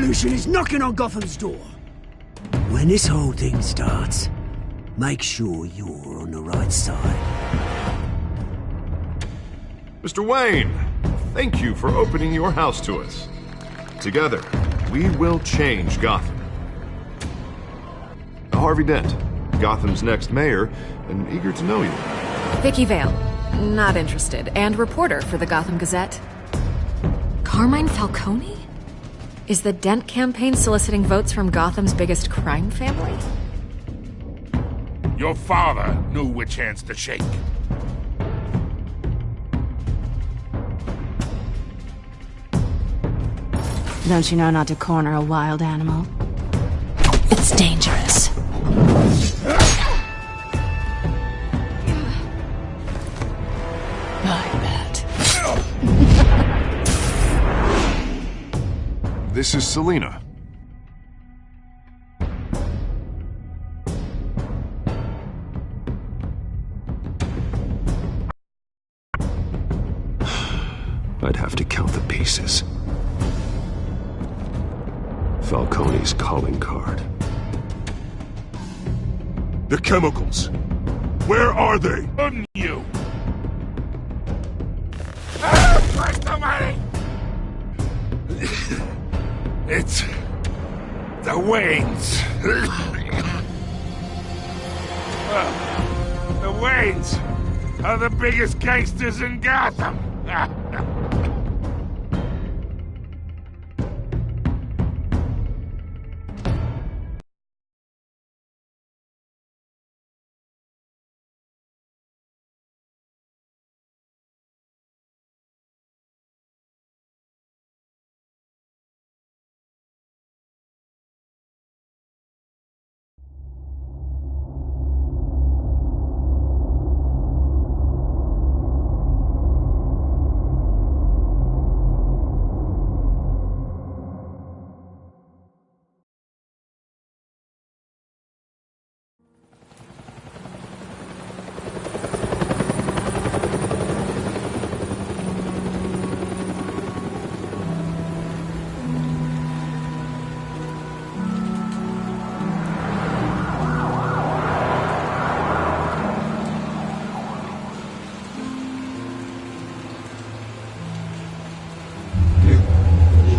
revolution is knocking on Gotham's door. When this whole thing starts, make sure you're on the right side. Mr. Wayne, thank you for opening your house to us. Together, we will change Gotham. Harvey Dent, Gotham's next mayor, and eager to know you. Vicky Vale, not interested, and reporter for the Gotham Gazette. Carmine Falcone? Is the Dent campaign soliciting votes from Gotham's biggest crime family? Your father knew which hands to shake. Don't you know not to corner a wild animal? It's dangerous. I bet. This is Selina. I'd have to count the pieces. Falcone's calling card. The chemicals. Where are they? On you. Christ almighty! It's the Waynes. Well, the Waynes are the biggest gangsters in Gotham.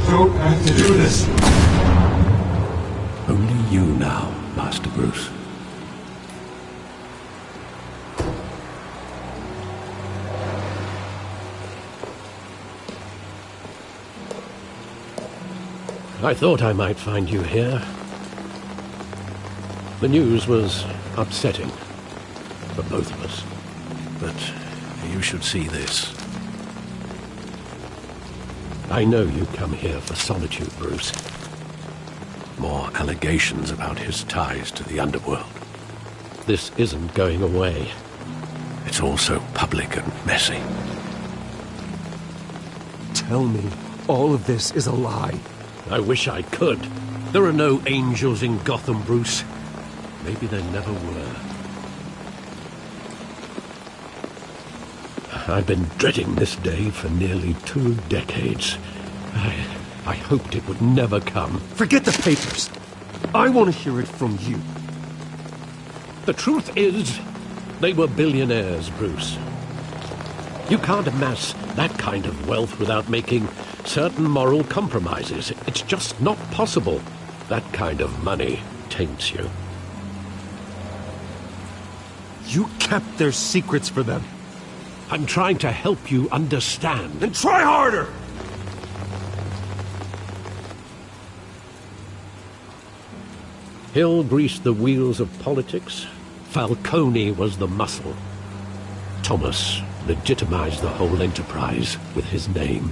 Don't have to do this. Only you now, Master Bruce. I thought I might find you here. The news was upsetting for both of us. But you should see this. I know you come here for solitude, Bruce. More allegations about his ties to the underworld. This isn't going away. It's all so public and messy. Tell me all of this is a lie. I wish I could. There are no angels in Gotham, Bruce. Maybe there never were. I've been dreading this day for nearly 2 decades. I hoped it would never come. Forget the papers. I want to hear it from you. The truth is, they were billionaires, Bruce. You can't amass that kind of wealth without making certain moral compromises. It's just not possible. That kind of money taints you. You kept their secrets for them. I'm trying to help you understand. Then try harder! Hill greased the wheels of politics. Falcone was the muscle. Thomas legitimized the whole enterprise with his name.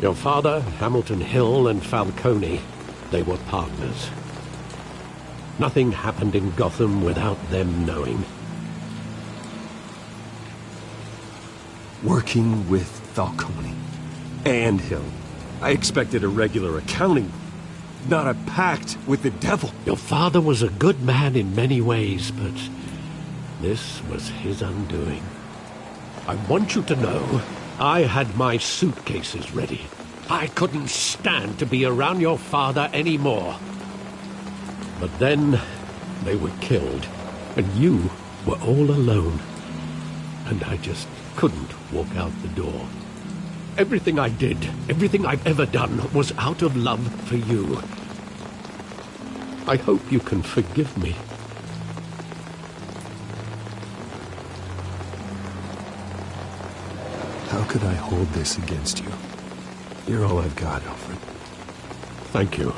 Your father, Hamilton Hill, and Falcone, they were partners. Nothing happened in Gotham without them knowing. Working with Falcone and Hill. I expected a regular accounting, not a pact with the devil. Your father was a good man in many ways, but this was his undoing. I want you to know I had my suitcases ready. I couldn't stand to be around your father anymore. But then they were killed, and you were all alone. And I just couldn't walk out the door. Everything I did, everything I've ever done, was out of love for you. I hope you can forgive me. How could I hold this against you? You're all I've got, Alfred. Thank you.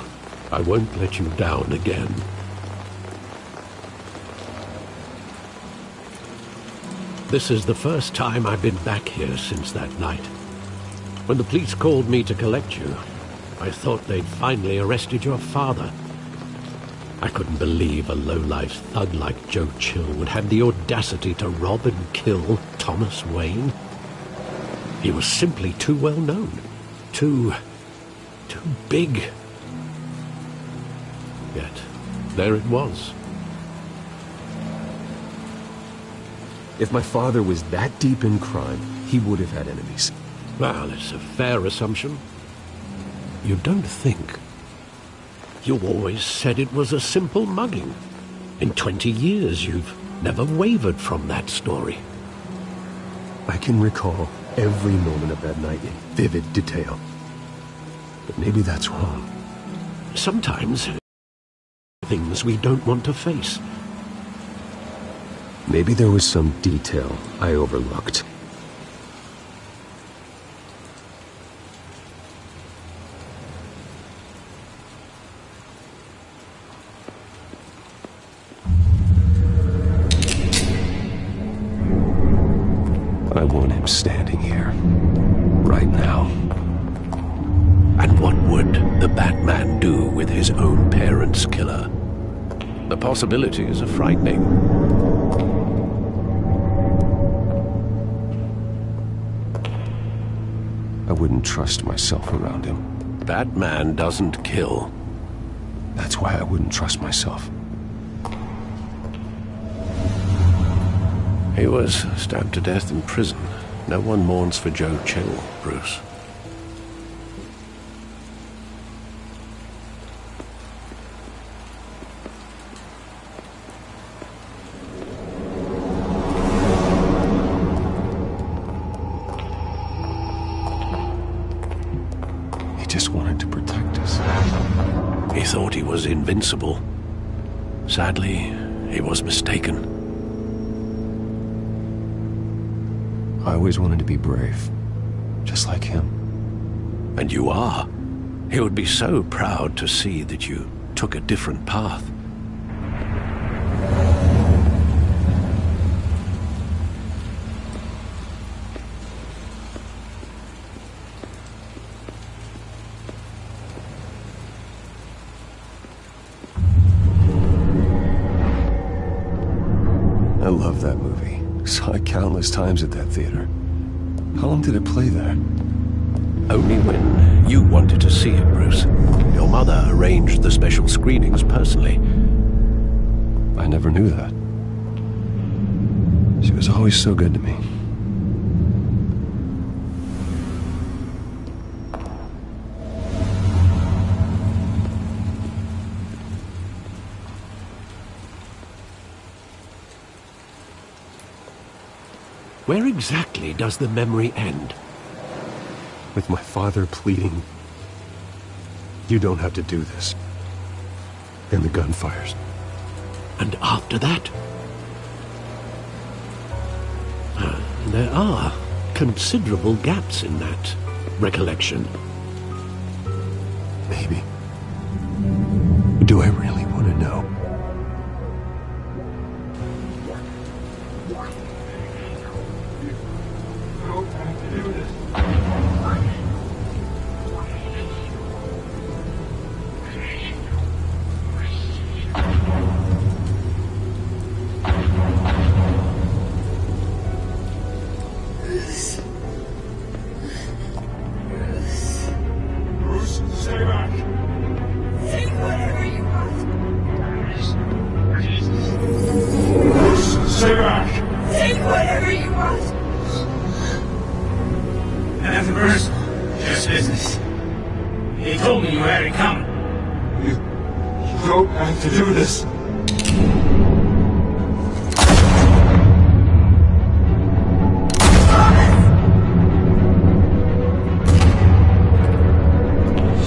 I won't let you down again. This is the first time I've been back here since that night. When the police called me to collect you, I thought they'd finally arrested your father. I couldn't believe a low-life thug like Joe Chill would have the audacity to rob and kill Thomas Wayne. He was simply too well known. Too big. Yet, there it was. If my father was that deep in crime, he would have had enemies. Well, it's a fair assumption. You don't think. You always said it was a simple mugging. In 20 years, you've never wavered from that story. I can recall every moment of that night in vivid detail. But maybe that's wrong. Sometimes, things we don't want to face. Maybe there was some detail I overlooked. I want him standing here, right now. And what would the Batman do with his own parents' killer? The possibilities are frightening. I wouldn't trust myself around him. Batman doesn't kill. That's why I wouldn't trust myself. He was stabbed to death in prison. No one mourns for Joe Chill, Bruce. He just wanted to protect us. He thought he was invincible. Sadly, he was mistaken. I always wanted to be brave, just like him. And you are. He would be so proud to see that you took a different path. I love that movie. Saw it countless times at that theater. How long did it play there? Only when you wanted to see it, Bruce. Your mother arranged the special screenings personally. I never knew that. She was always so good to me. Where exactly does the memory end? With my father pleading, "You don't have to do this." And the gun fires. And after that? There are considerable gaps in that recollection. Maybe. Do I really want to know? Bruce, stay back. Say whatever you want. don't have to do this.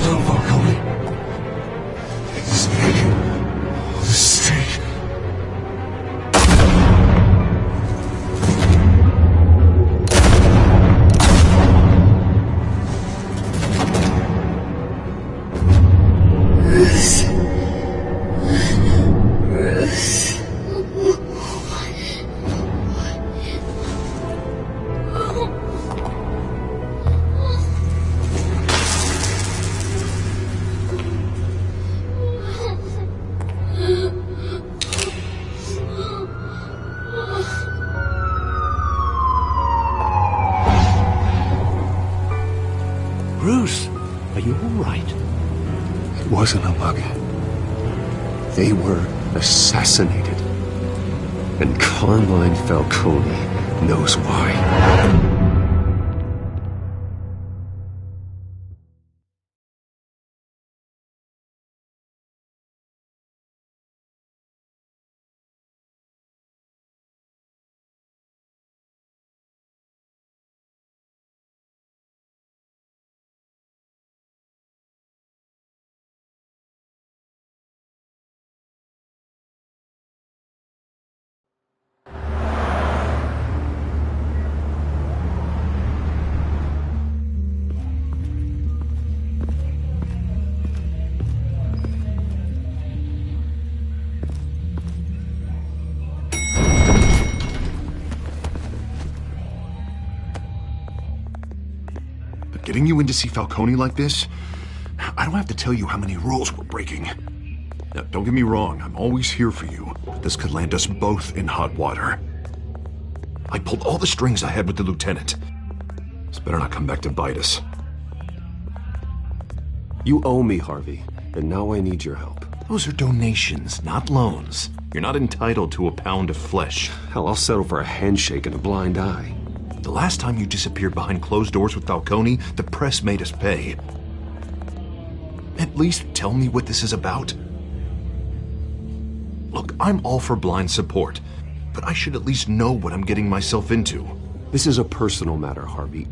No, Falcone. Mistake. Bruce, are you all right? It wasn't a bug. They were assassinated. And Carmine Falcone knows why. Getting you in to see Falcone like this? I don't have to tell you how many rules we're breaking. Now, don't get me wrong, I'm always here for you. This could land us both in hot water. I pulled all the strings I had with the lieutenant. This better not come back to bite us. You owe me, Harvey, and now I need your help. Those are donations, not loans. You're not entitled to a pound of flesh. Hell, I'll settle for a handshake and a blind eye. The last time you disappeared behind closed doors with Falcone, the press made us pay. At least tell me what this is about. Look, I'm all for blind support, but I should at least know what I'm getting myself into. This is a personal matter, Harvey.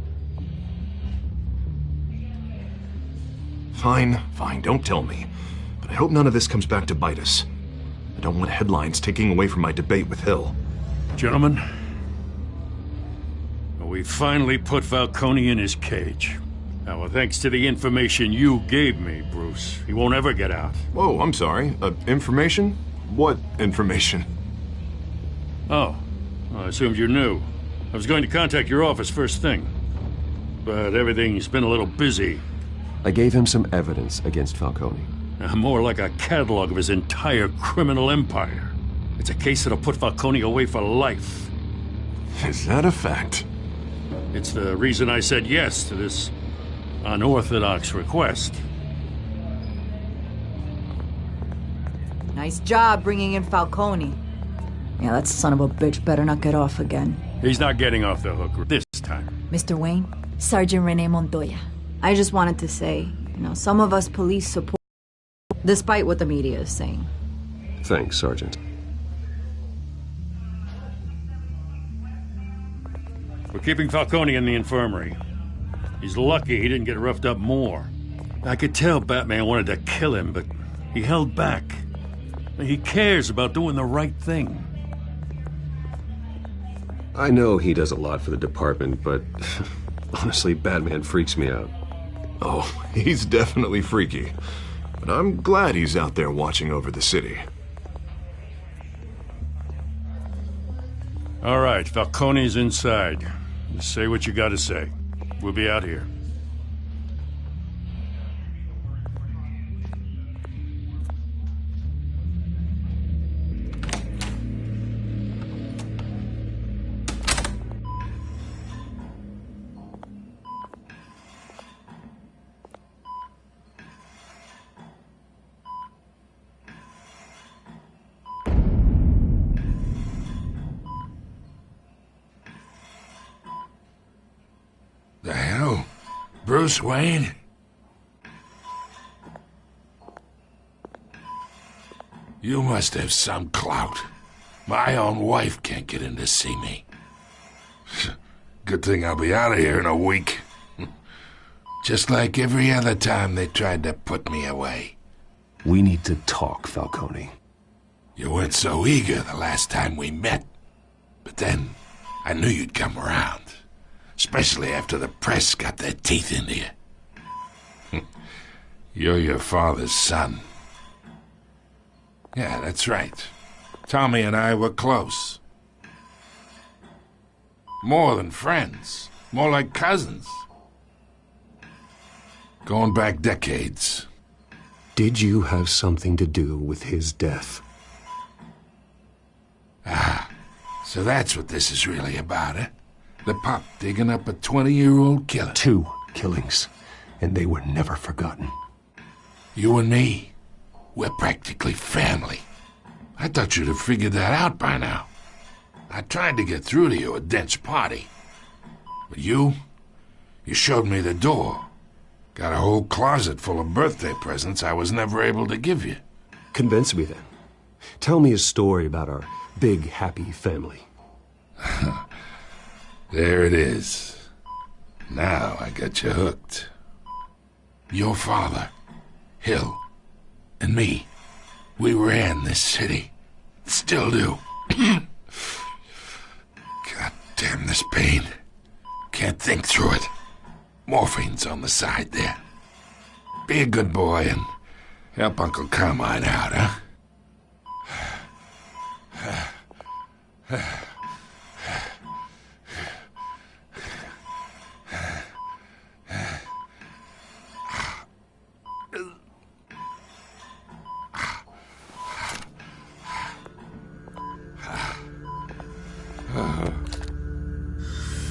Fine, don't tell me. But I hope none of this comes back to bite us. I don't want headlines taking away from my debate with Hill. Gentlemen, we finally put Falcone in his cage. Now, thanks to the information you gave me, Bruce, he won't ever get out. Whoa, I'm sorry. Information? What information? Oh, well, I assumed you knew. I was going to contact your office first thing. But everything's been a little busy. I gave him some evidence against Falcone. More like a catalog of his entire criminal empire. It's a case that'll put Falcone away for life. Is that a fact? It's the reason I said yes to this unorthodox request. Nice job bringing in Falcone. Yeah, that son of a bitch better not get off again. He's not getting off the hook this time. Mr. Wayne, Sergeant Rene Montoya. I just wanted to say, some of us police support, despite what the media is saying. Thanks, Sergeant. We're keeping Falcone in the infirmary. He's lucky he didn't get roughed up more. I could tell Batman wanted to kill him, but he held back. He cares about doing the right thing. I know he does a lot for the department, but honestly, Batman freaks me out. Oh, he's definitely freaky. But I'm glad he's out there watching over the city. All right, Falcone's inside. Just say what you gotta say. We'll be out here. The hell? Bruce Wayne? You must have some clout. My own wife can't get in to see me. Good thing I'll be out of here in a week. Just like every other time they tried to put me away. We need to talk, Falcone. You weren't so eager the last time we met. But then, I knew you'd come around. Especially after the press got their teeth into you. You're your father's son. Yeah, that's right. Tommy and I were close. More than friends. More like cousins. Going back decades. Did you have something to do with his death? Ah, so that's what this is really about, eh? The pup digging up a 20-year-old killer. 2 killings, and they were never forgotten. You and me, we're practically family. I thought you'd have figured that out by now. I tried to get through to you at Dent's party. But you showed me the door. Got a whole closet full of birthday presents I was never able to give you. Convince me then. Tell me a story about our big, happy family. There it is. Now I got you hooked. Your father, Hill, and me, we ran this city. Still do. God damn this pain. Can't think through it. Morphine's on the side there. Be a good boy and help Uncle Carmine out, huh?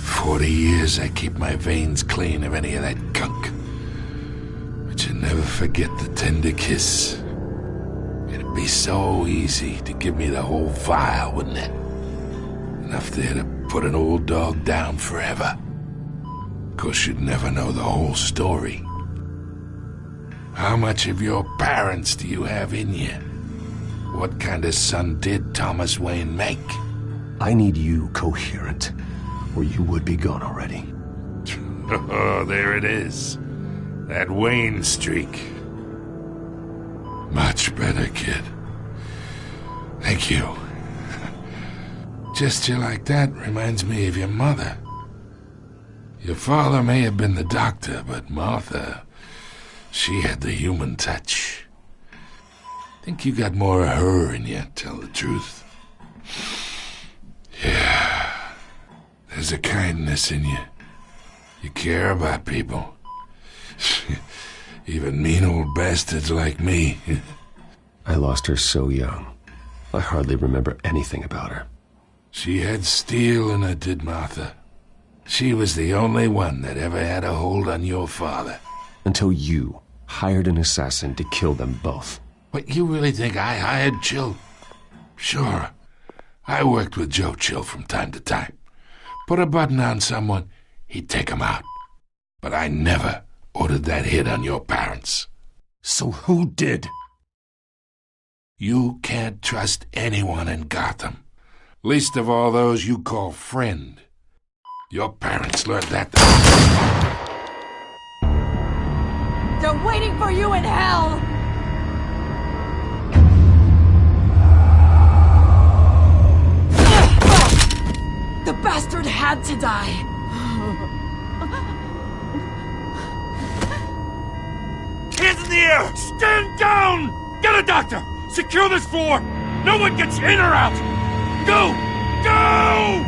40 years I keep my veins clean of any of that gunk. But you never forget the tender kiss. It'd be so easy to give me the whole vial, wouldn't it? Enough there to put an old dog down forever. Of course, you'd never know the whole story. How much of your parents do you have in you? What kind of son did Thomas Wayne make? I need you coherent, or you would be gone already. Oh, there it is. That Wayne streak. Much better, kid. Thank you. Gesture like that reminds me of your mother. Your father may have been the doctor, but Martha, she had the human touch. Think you got more of her in you, tell the truth. Yeah. There's a kindness in you. You care about people. Even mean old bastards like me. I lost her so young. I hardly remember anything about her. She had steel in her, did Martha. She was the only one that ever had a hold on your father. Until you hired an assassin to kill them both. What, you really think I hired Chill? Sure. I worked with Joe Chill from time to time. Put a button on someone, he'd take him out. But I never ordered that hit on your parents. So who did? You can't trust anyone in Gotham. Least of all those you call friend. Your parents learned that. They're waiting for you in hell! The bastard had to die! Hands in the air! Stand down! Get a doctor! Secure this floor! No one gets in or out! Go! Go!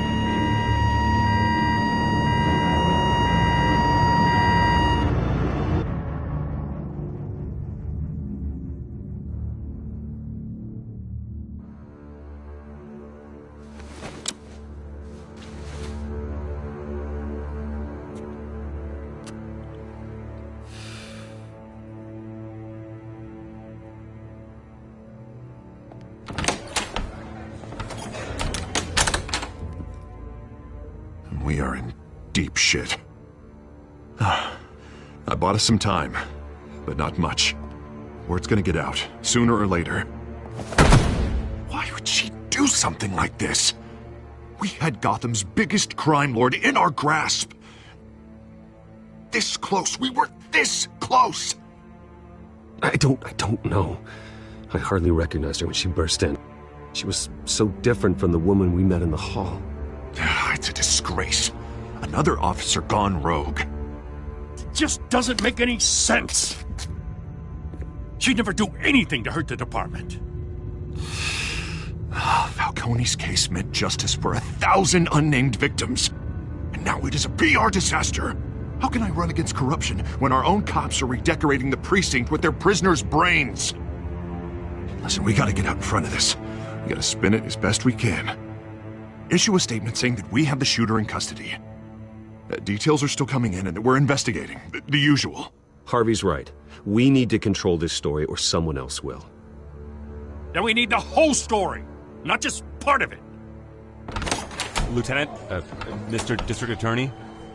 We are in deep shit. I bought us some time, but not much. Word's gonna get out, sooner or later. could she do something like this? We had Gotham's biggest crime lord in our grasp. This close. We were this close. I don't know. I hardly recognized her when she burst in. She was so different from the woman we met in the hall. It's a disgrace. Another officer gone rogue. It just doesn't make any sense. She'd never do anything to hurt the department. Falcone's case meant justice for 1,000 unnamed victims. And now it is a PR disaster. How can I run against corruption when our own cops are redecorating the precinct with their prisoners' brains? Listen, we gotta get out in front of this. We gotta spin it as best we can. Issue a statement saying that we have the shooter in custody. Details are still coming in and that we're investigating. The usual. Harvey's right. We need to control this story or someone else will. Then we need the whole story, not just part of it. Lieutenant, Mr. District Attorney,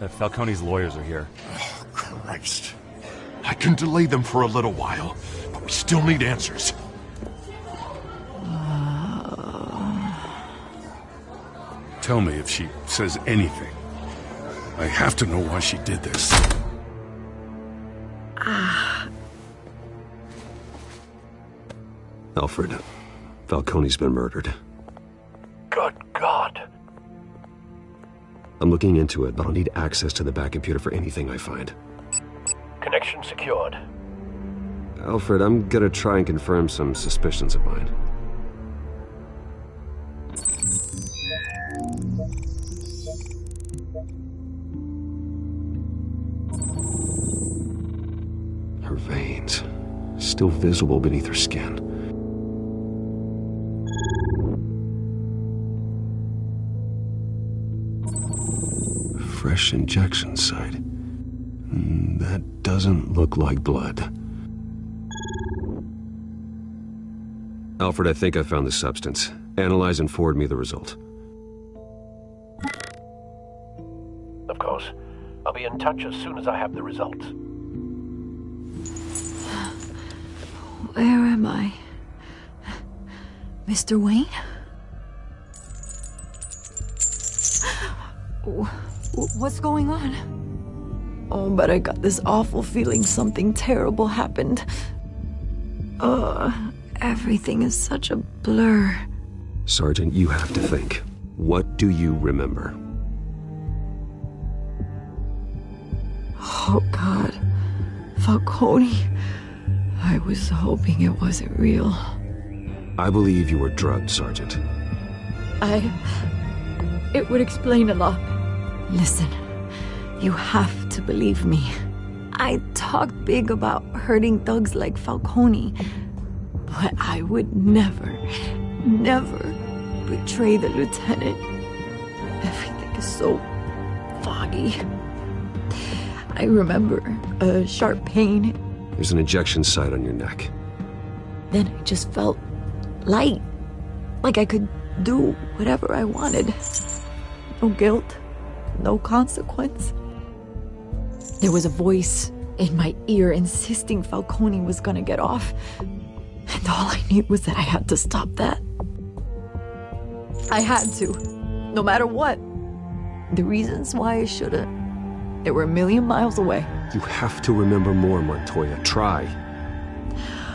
Falcone's lawyers are here. Oh, Christ. I can delay them for a little while, but we still need answers. Tell me if she says anything. I have to know why she did this. Alfred, Falcone's been murdered. Good God. I'm looking into it, but I'll need access to the back computer for anything I find. Connection secured. Alfred, I'm gonna try and confirm some suspicions of mine. Her veins, still visible beneath her skin. Fresh injection site. That doesn't look like blood. Alfred, I think I found the substance. Analyze and forward me the result. Of course. I'll be in touch as soon as I have the results. Where am I? Mr. Wayne? What's going on? Oh, but I got this awful feeling something terrible happened. Everything is such a blur. Sergeant, you have to think. What do you remember? Oh, God. Falcone. I was hoping it wasn't real. I believe you were drugged, Sergeant. It would explain a lot. Listen, you have to believe me. I talked big about hurting thugs like Falcone, but I would never betray the lieutenant. Everything is so foggy. I remember a sharp pain. There's an injection site on your neck. Then I just felt light, like I could do whatever I wanted. No guilt, no consequence. There was a voice in my ear insisting Falcone was gonna get off. And all I knew was that I had to stop that. I had to, no matter what. The reasons why I shouldn't, they were a million miles away. You have to remember more, Montoya. Try.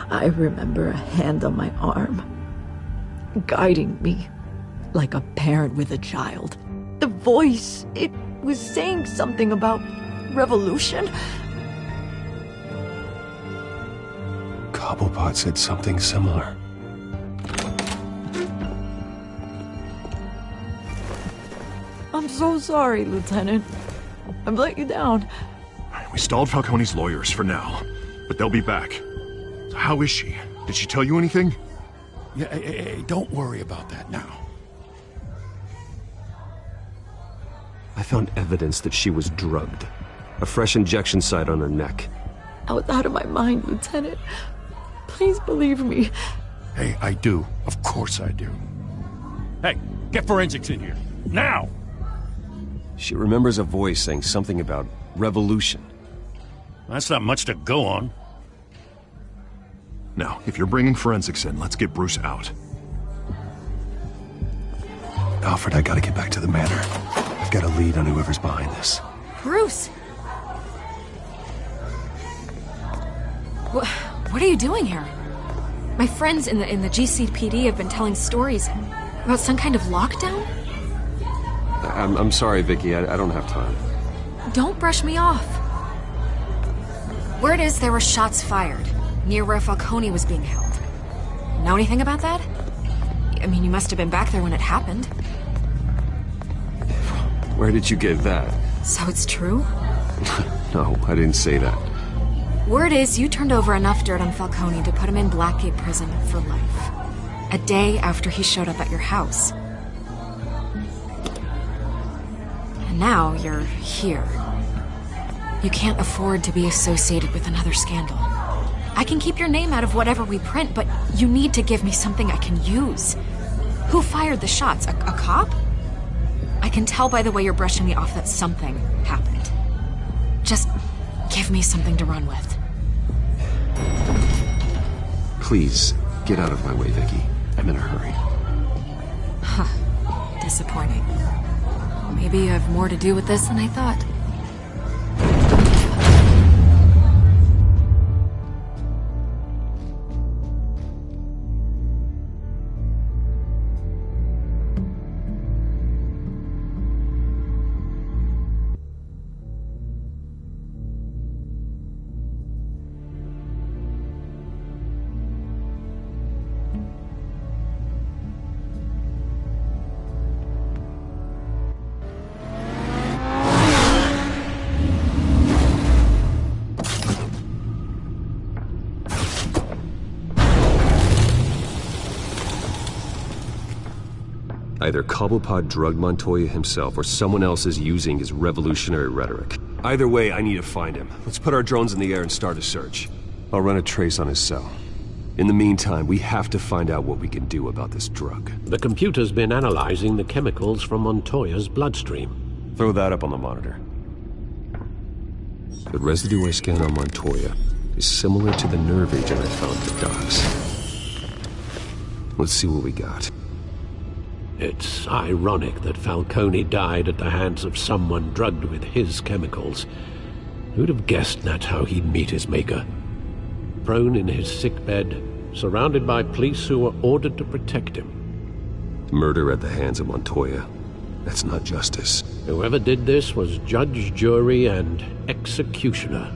I remember a hand on my arm, guiding me like a parent with a child. The voice, it was saying something about revolution. Cobblepot said something similar. I'm so sorry, Lieutenant. I've let you down. We stalled Falcone's lawyers for now, but they'll be back. How is she? Did she tell you anything? Yeah, hey, don't worry about that now. I found evidence that she was drugged. A fresh injection site on her neck. I was out of my mind, Lieutenant. Please believe me. Hey, I do. Of course I do. Hey, get forensics in here. Now! She remembers a voice saying something about revolution. That's not much to go on. Now, if you're bringing forensics in, let's get Bruce out. Alfred, I gotta get back to the manor. I've got a lead on whoever's behind this. Bruce! What are you doing here? My friends in the GCPD have been telling stories about some kind of lockdown? I'm sorry, Vicky. I don't have time. Don't brush me off. Word is there were shots fired near where Falcone was being held. Know anything about that? I mean, you must have been back there when it happened. Where did you get that? So it's true? No, I didn't say that. Word is you turned over enough dirt on Falcone to put him in Blackgate Prison for life. A day after he showed up at your house. And now you're here. You can't afford to be associated with another scandal. I can keep your name out of whatever we print, but you need to give me something I can use. Who fired the shots? A cop? I can tell by the way you're brushing me off that something happened. Just give me something to run with. Please, get out of my way, Vicky. I'm in a hurry. Huh. Disappointing. Maybe you have more to do with this than I thought. Either Cobblepot drugged Montoya himself, or someone else is using his revolutionary rhetoric. Either way, I need to find him. Let's put our drones in the air and start a search. I'll run a trace on his cell. In the meantime, we have to find out what we can do about this drug. The computer's been analyzing the chemicals from Montoya's bloodstream. Throw that up on the monitor. The residue I scanned on Montoya is similar to the nerve agent I found at the docks. Let's see what we got. It's ironic that Falcone died at the hands of someone drugged with his chemicals. Who'd have guessed that's how he'd meet his maker? Prone in his sickbed, surrounded by police who were ordered to protect him. Murder at the hands of Montoya. That's not justice. Whoever did this was judge, jury, and executioner.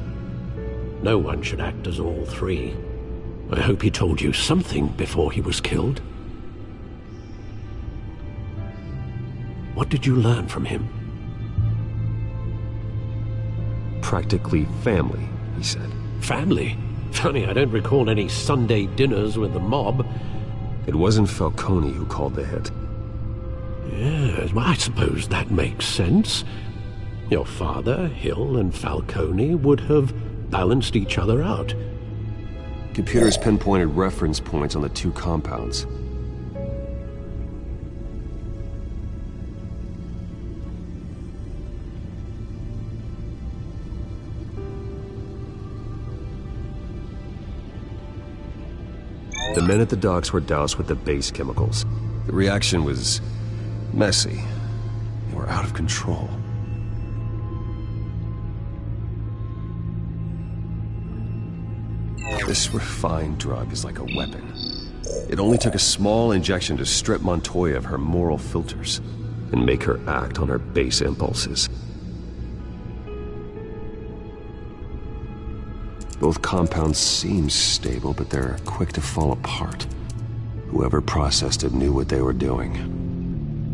No one should act as all three. I hope he told you something before he was killed. What did you learn from him? Practically family, he said. Family? Funny, I don't recall any Sunday dinners with the mob. It wasn't Falcone who called the hit. Yes, well, I suppose that makes sense. Your father, Hill, and Falcone would have balanced each other out. Computers pinpointed reference points on the two compounds. The men at the docks were doused with the base chemicals. The reaction was messy. They were out of control. This refined drug is like a weapon. It only took a small injection to strip Montoya of her moral filters and make her act on her base impulses. Both compounds seem stable, but they're quick to fall apart. Whoever processed it knew what they were doing.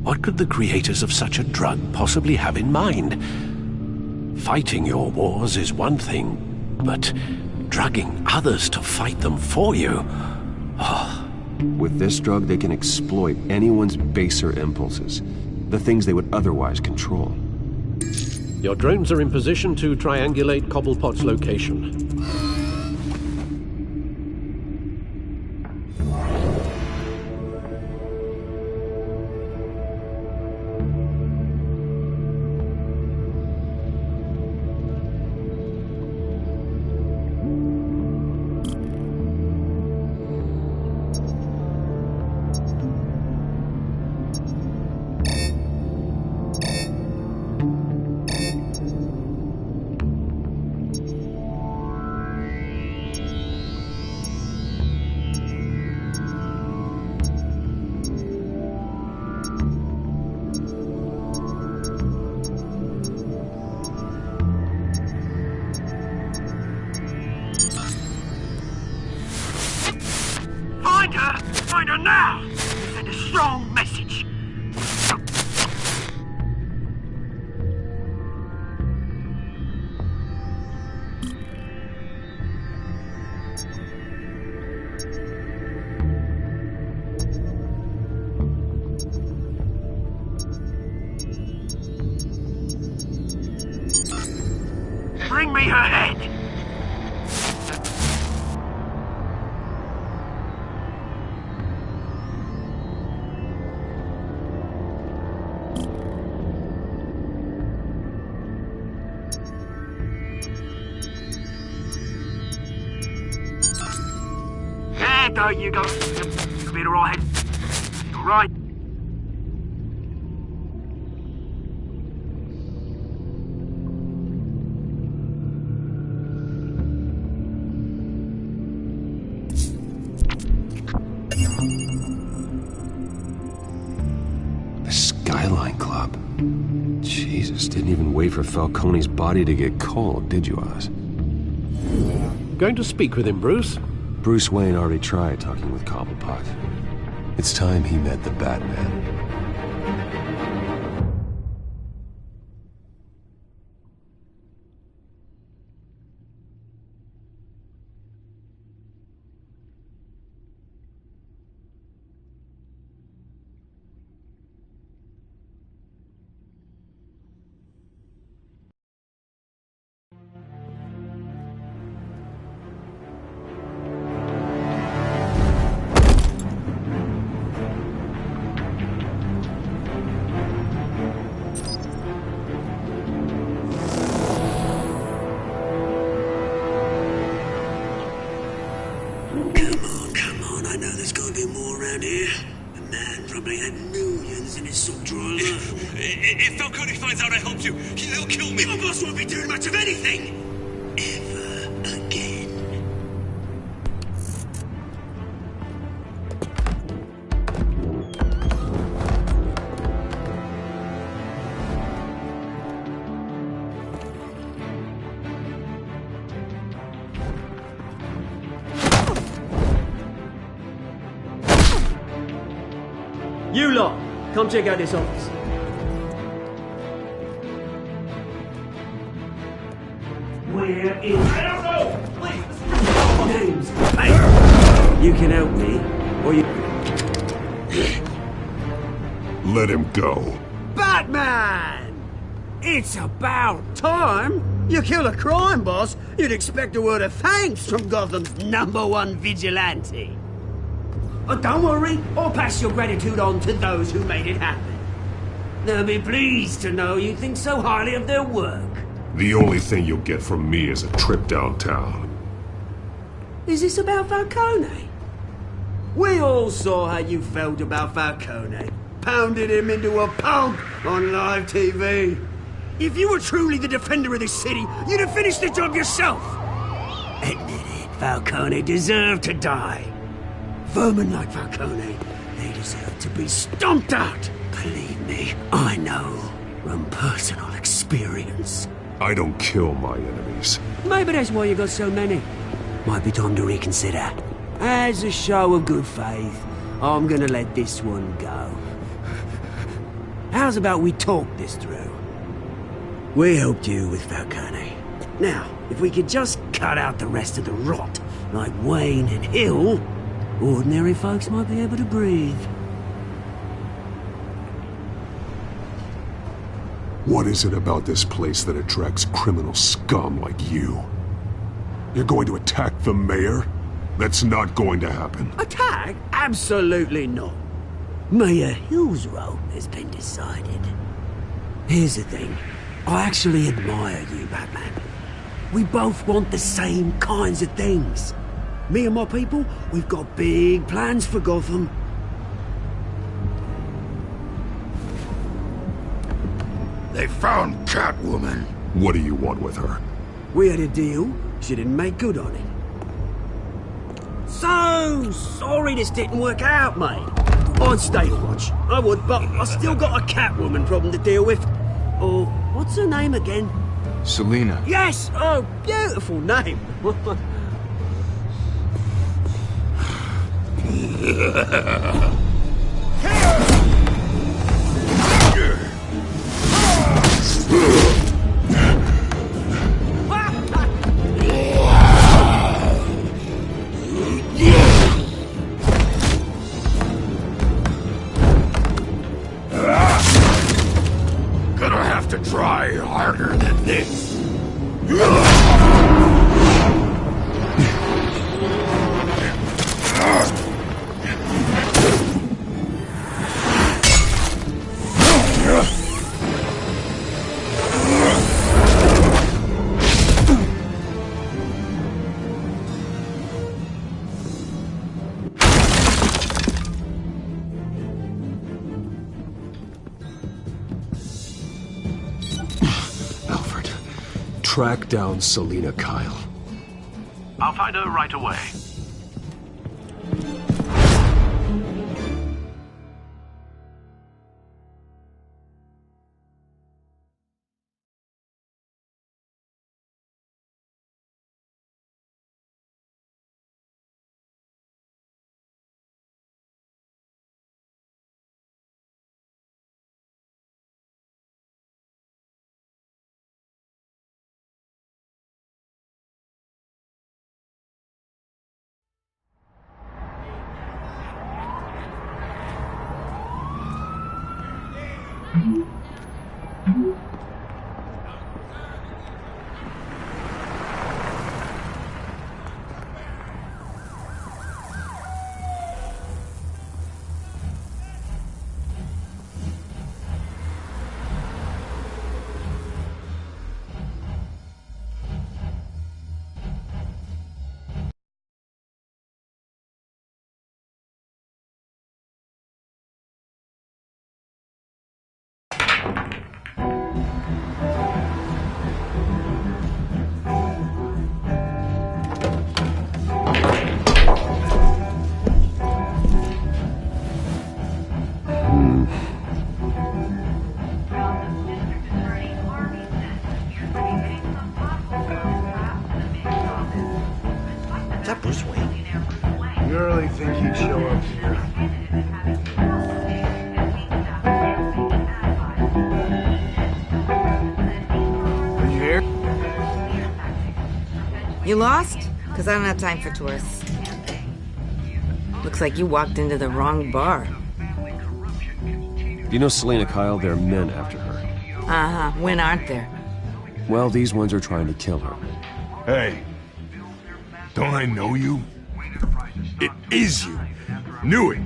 What could the creators of such a drug possibly have in mind? Fighting your wars is one thing, but drugging others to fight them for you? Oh. With this drug, they can exploit anyone's baser impulses, the things they would otherwise control. Your drones are in position to triangulate Cobblepot's location. her! Find her now! Send a strong message! Bring me her head! There you go. You'll be alright. Alright. The Skyline Club. Jesus, didn't even wait for Falcone's body to get cold, did you, Oz? Going to speak with him, Bruce? Bruce Wayne already tried talking with Cobblepot. It's time he met the Batman. If Falcone finds out I helped you, he'll kill me. Your boss won't be doing much of anything. Ever again. You lot, come check out this office. Where is... I don't know! Please! Names. Hey! You can help me, or you... Let him go. Batman! It's about time! You kill a crime boss, you'd expect a word of thanks from Gotham's #1 vigilante. Oh, don't worry, I'll pass your gratitude on to those who made it happen. They'll be pleased to know you think so highly of their work. The only thing you'll get from me is a trip downtown. Is this about Falcone? We all saw how you felt about Falcone. Pounded him into a pulp on live TV. If you were truly the defender of this city, you'd have finished the job yourself. Admit it, Falcone deserved to die. Vermin like Falcone, they deserve to be stomped out. Believe me, I know from personal experience. I don't kill my enemies. Maybe that's why you got so many. Might be time to reconsider. As a show of good faith, I'm gonna let this one go. How's about we talk this through? We helped you with Falcone. Now, if we could just cut out the rest of the rot, like Wayne and Hill, ordinary folks might be able to breathe. What is it about this place that attracts criminal scum like you? You're going to attack the mayor? That's not going to happen. Attack? Absolutely not. Mayor Hill's role has been decided. Here's the thing. I actually admire you, Batman. We both want the same kinds of things. Me and my people, we've got big plans for Gotham. They found Catwoman. What do you want with her? We had a deal. She didn't make good on it. So sorry this didn't work out, mate. I'd stay watch. I would, but I still got a Catwoman problem to deal with. Oh, what's her name again? Selina. Yes! Oh, beautiful name. Gonna have to try harder than this. Track down Selina Kyle. I'll find her right away. You really think he'd show up here? Are you here? You lost? Because I don't have time for tourists. Looks like you walked into the wrong bar. You know Selina Kyle? There are men after her. Uh-huh. When aren't there? Well, these ones are trying to kill her. Hey. Don't I know you? It is you. Knew it.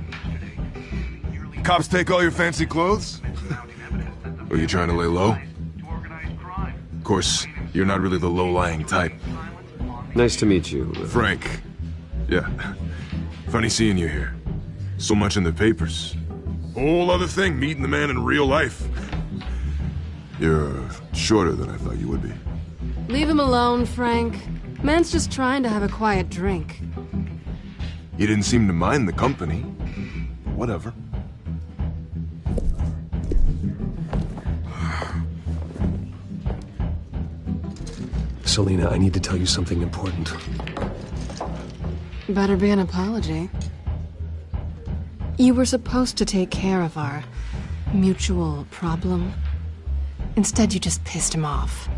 Cops take all your fancy clothes? Are you trying to lay low? Of course, you're not really the low-lying type. Nice to meet you. Frank. Yeah. Funny seeing you here. So much in the papers. Whole other thing, meeting the man in real life. You're shorter than I thought you would be. Leave him alone, Frank. Man's just trying to have a quiet drink. You didn't seem to mind the company. Whatever. Selina, I need to tell you something important. Better be an apology. You were supposed to take care of our mutual problem. Instead, you just pissed him off.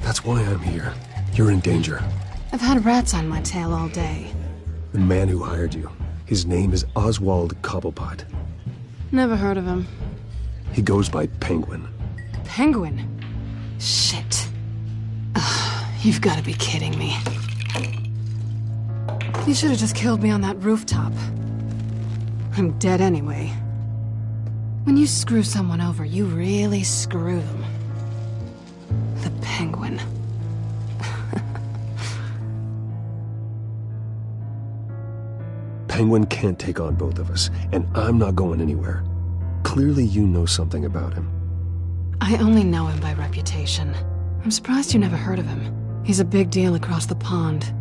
That's why I'm here. You're in danger. I've had rats on my tail all day. The man who hired you, his name is Oswald Cobblepot. Never heard of him. He goes by Penguin. Penguin? Shit. Ugh, you've got to be kidding me. You should have just killed me on that rooftop. I'm dead anyway. When you screw someone over, you really screw them. The Penguin. Penguin can't take on both of us, and I'm not going anywhere. Clearly you know something about him. I only know him by reputation. I'm surprised you never heard of him. He's a big deal across the pond.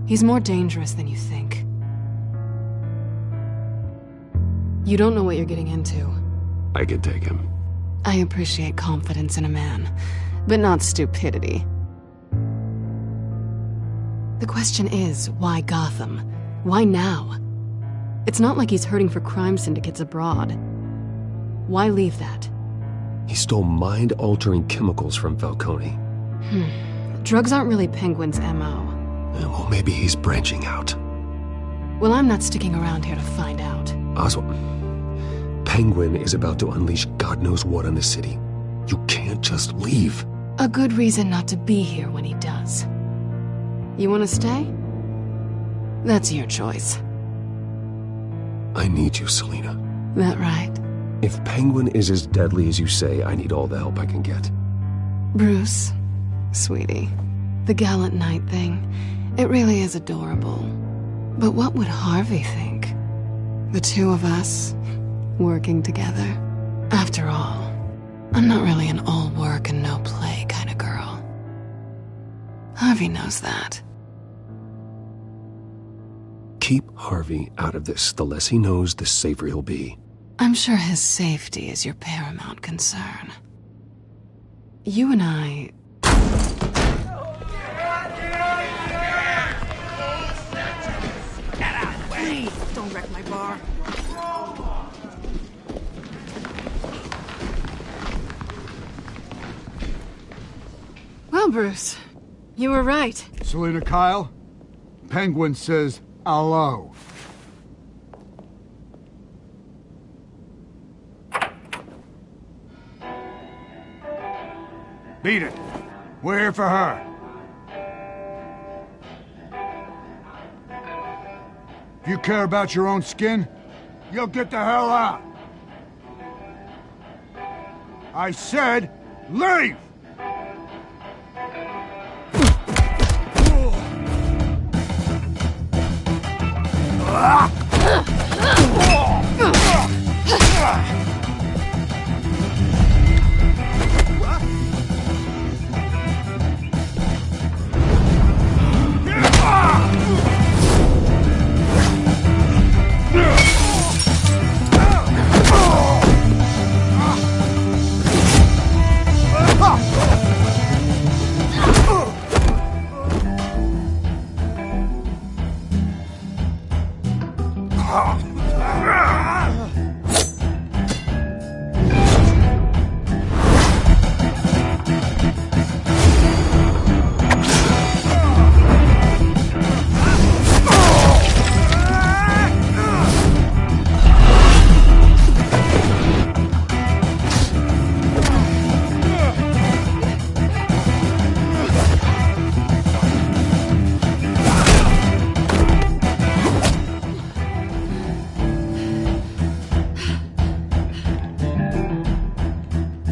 He's more dangerous than you think. You don't know what you're getting into. I can take him. I appreciate confidence in a man, but not stupidity. The question is, why Gotham? Why now? It's not like he's hurting for crime syndicates abroad. Why leave that? He stole mind-altering chemicals from Falcone. Drugs aren't really Penguin's MO. Well, maybe he's branching out. Well, I'm not sticking around here to find out. Oswald, Penguin is about to unleash God knows what on the city. You can't just leave. A good reason not to be here when he does. You want to stay? That's your choice. I need you, Selina. That right? If Penguin is as deadly as you say, I need all the help I can get. Bruce, sweetie, the gallant knight thing, it really is adorable. But what would Harvey think? The two of us, working together. After all, I'm not really an all work and no play kind of girl. Harvey knows that. Keep Harvey out of this. The less he knows, the safer he'll be. I'm sure his safety is your paramount concern. You and I... Get out! Please, don't wreck my bar. Well, Bruce, you were right. Selina Kyle, Penguin says hello. Beat it. We're here for her. If you care about your own skin, you'll get the hell out. I said, leave!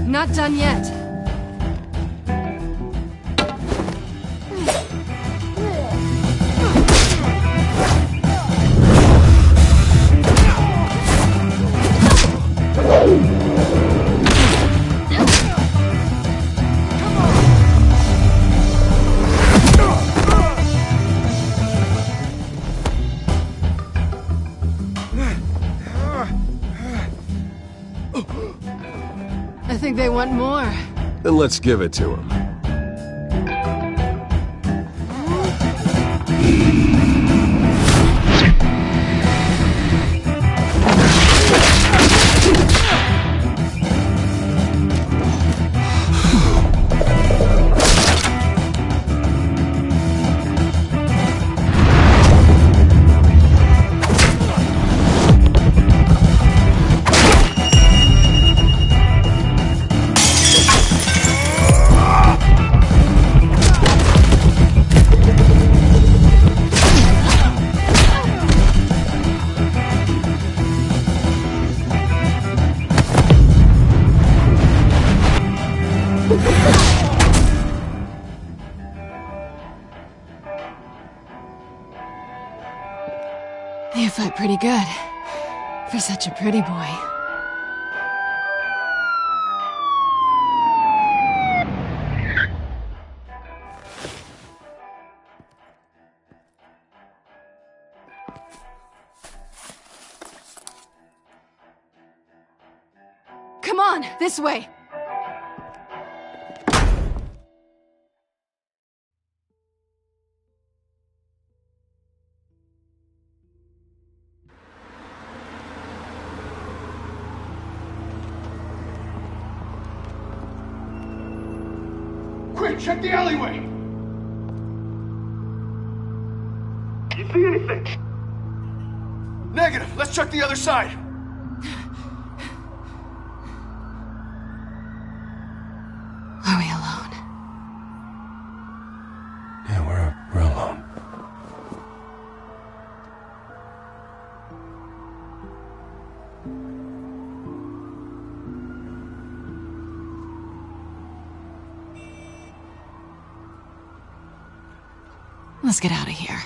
Not done yet. I think they want more. Then let's give it to him. You fight pretty good. For such a pretty boy. Come on, this way! Hey, check the alleyway! You see anything? Negative. Let's check the other side. Are we alone? Yeah, we're alone. Let's get out of here.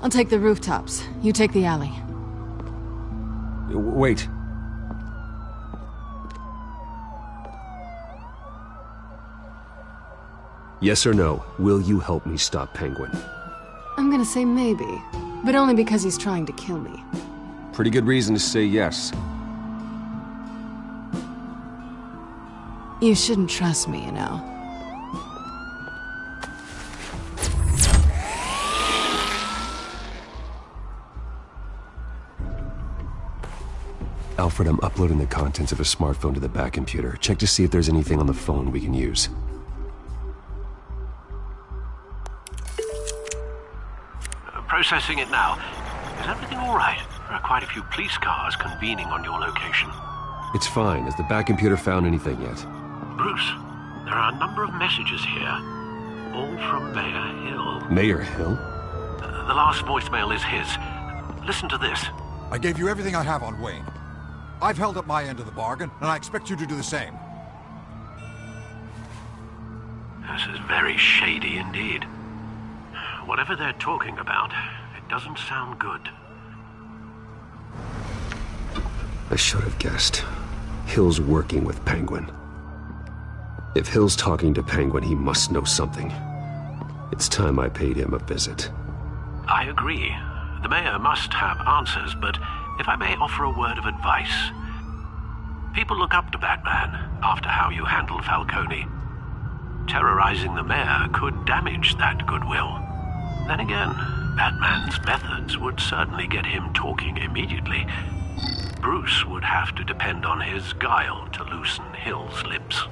I'll take the rooftops. You take the alley. Wait. Yes or no, will you help me stop Penguin? I'm gonna say maybe, but only because he's trying to kill me. Pretty good reason to say yes. You shouldn't trust me, you know. Alfred, I'm uploading the contents of a smartphone to the back computer. Check to see if there's anything on the phone we can use. Processing it now. Is everything all right? There are quite a few police cars convening on your location. It's fine. Has the back computer found anything yet? Bruce, there are a number of messages here, all from Mayor Hill. Mayor Hill? The last voicemail is his. Listen to this. I gave you everything I have on Wayne. I've held up my end of the bargain, and I expect you to do the same. This is very shady indeed. Whatever they're talking about, it doesn't sound good. I should have guessed. Hill's working with Penguin. If Hill's talking to Penguin, he must know something. It's time I paid him a visit. I agree. The mayor must have answers, but if I may offer a word of advice. People look up to Batman after how you handled Falcone. Terrorizing the mayor could damage that goodwill. Then again, Batman's methods would certainly get him talking immediately. Bruce would have to depend on his guile to loosen Hill's lips.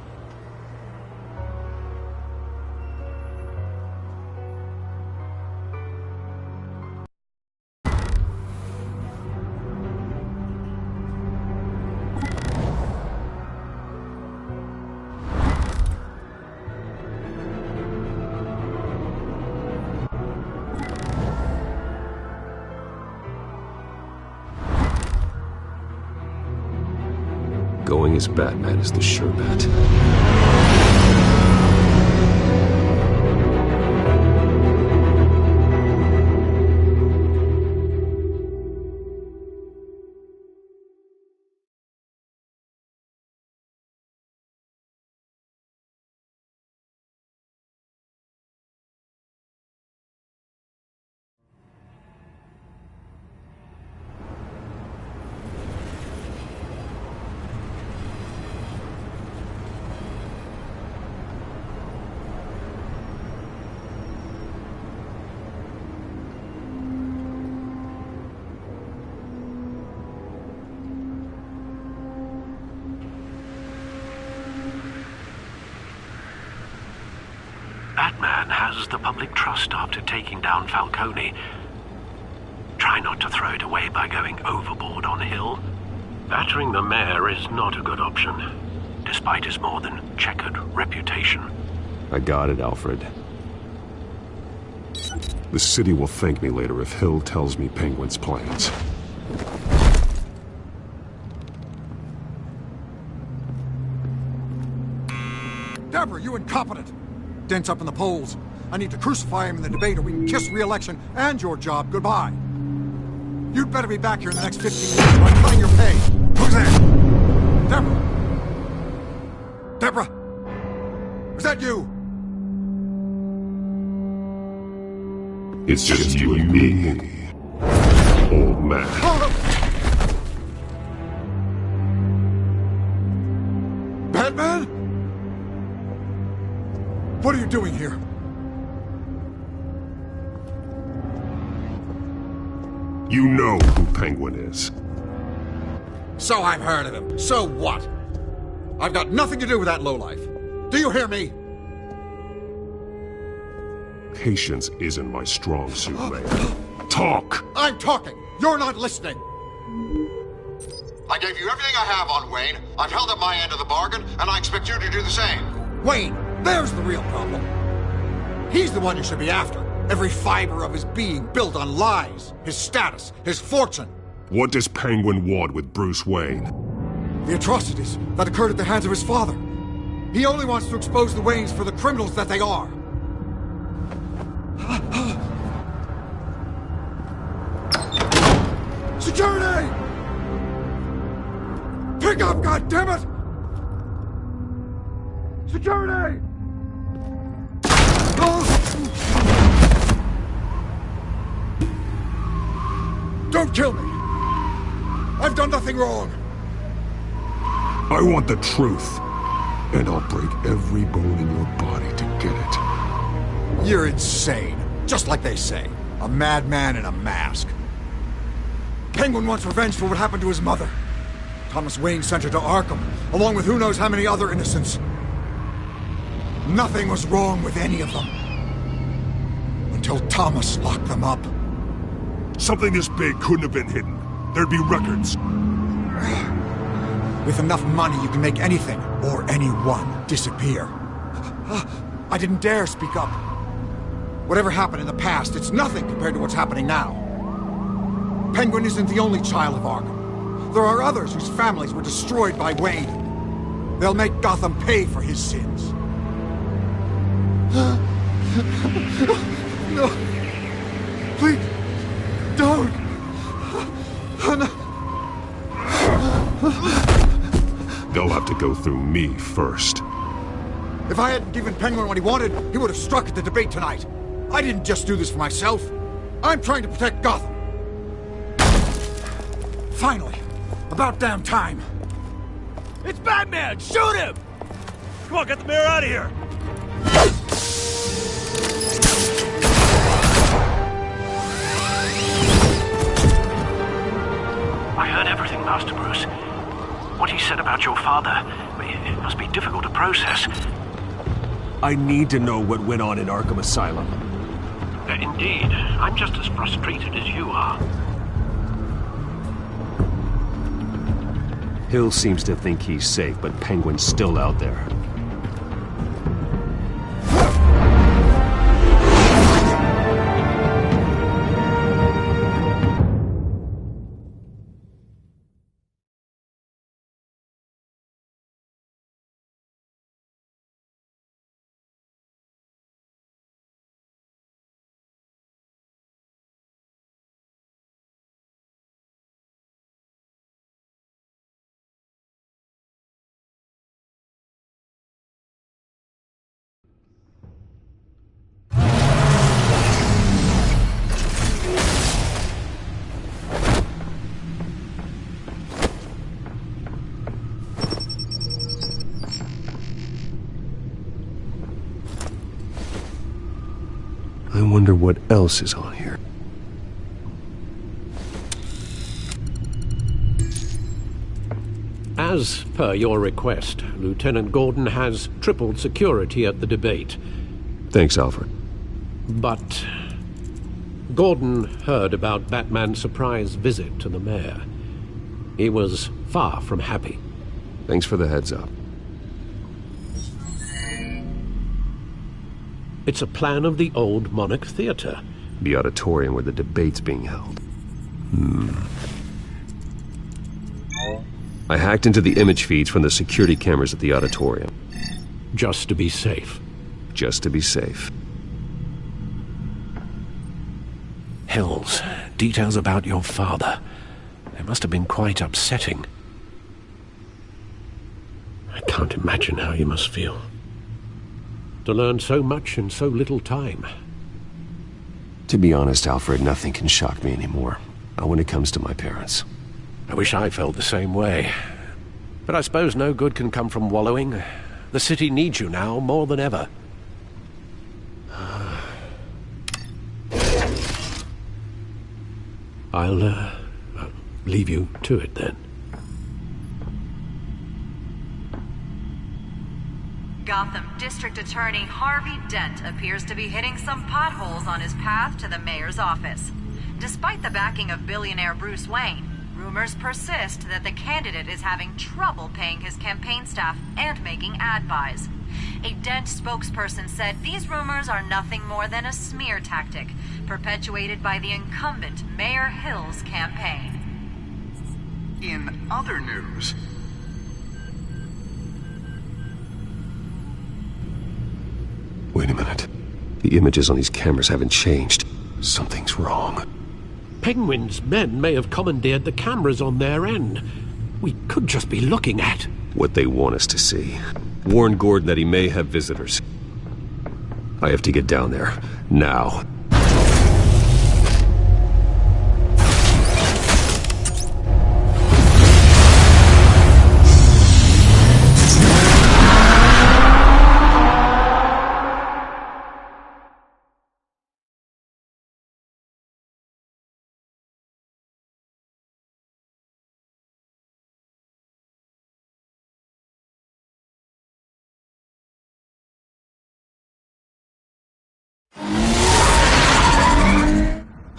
Going as Batman is the sure bet. Batman has the public trust after taking down Falcone. Try not to throw it away by going overboard on Hill. Battering the mayor is not a good option, despite his more than checkered reputation. I got it, Alfred. The city will thank me later if Hill tells me Penguin's plans. Deborah, you incompetent! Dent's up in the polls. I need to crucify him in the debate or we can kiss re-election and your job goodbye. You'd better be back here in the next 15 minutes or I'm cutting your pay. Who's that? Deborah! Deborah! Is that you? It's just you and me, old man. Hold up! Batman? What are you doing here? You know who Penguin is. So I've heard of him. So what? I've got nothing to do with that lowlife. Do you hear me? Patience isn't my strong suit, Mayor. Talk! I'm talking. You're not listening. I gave you everything I have on Wayne. I've held up my end of the bargain, and I expect you to do the same. Wayne, there's the real problem. He's the one you should be after. Every fiber of his being built on lies, his status, his fortune. What does Penguin want with Bruce Wayne? The atrocities that occurred at the hands of his father. He only wants to expose the Waynes for the criminals that they are. Security! Pick up, goddammit! Security! Don't kill me! I've done nothing wrong! I want the truth, and I'll break every bone in your body to get it. You're insane. Just like they say. A madman in a mask. Penguin wants revenge for what happened to his mother. Thomas Wayne sent her to Arkham, along with who knows how many other innocents. Nothing was wrong with any of them. Until Thomas locked them up. Something this big couldn't have been hidden. There'd be records. With enough money, you can make anything, or anyone, disappear. I didn't dare speak up. Whatever happened in the past, it's nothing compared to what's happening now. Penguin isn't the only child of Arkham. There are others whose families were destroyed by Wayne. They'll make Gotham pay for his sins. No. Please, don't. They'll have to go through me first. If I hadn't given Penguin what he wanted, he would have struck at the debate tonight. I didn't just do this for myself. I'm trying to protect Gotham. Finally. About damn time. It's Batman! Shoot him! Come on, get the mayor out of here! I heard everything, Master Bruce. What he said about your father, it must be difficult to process. I need to know what went on in Arkham Asylum. Indeed. I'm just as frustrated as you are. Hill seems to think he's safe, but Penguin's still out there. I wonder what else is on here. As per your request, Lieutenant Gordon has tripled security at the debate. Thanks, Alfred. But Gordon heard about Batman's surprise visit to the mayor. He was far from happy. Thanks for the heads up. It's a plan of the old Monarch Theater. The auditorium where the debate's being held. I hacked into the image feeds from the security cameras at the auditorium. Just to be safe. Just to be safe. Hills, details about your father. They must have been quite upsetting. I can't imagine how you must feel. To learn so much in so little time. To be honest, Alfred, nothing can shock me anymore. Not when it comes to my parents. I wish I felt the same way. But I suppose no good can come from wallowing. The city needs you now more than ever. I'll leave you to it then. Gotham District Attorney Harvey Dent appears to be hitting some potholes on his path to the mayor's office. Despite the backing of billionaire Bruce Wayne, rumors persist that the candidate is having trouble paying his campaign staff and making ad buys. A Dent spokesperson said these rumors are nothing more than a smear tactic perpetuated by the incumbent Mayor Hill's campaign. In other news... Wait a minute. The images on these cameras haven't changed. Something's wrong. Penguin's men may have commandeered the cameras on their end. We could just be looking at what they want us to see. Warn Gordon that he may have visitors. I have to get down there. Now.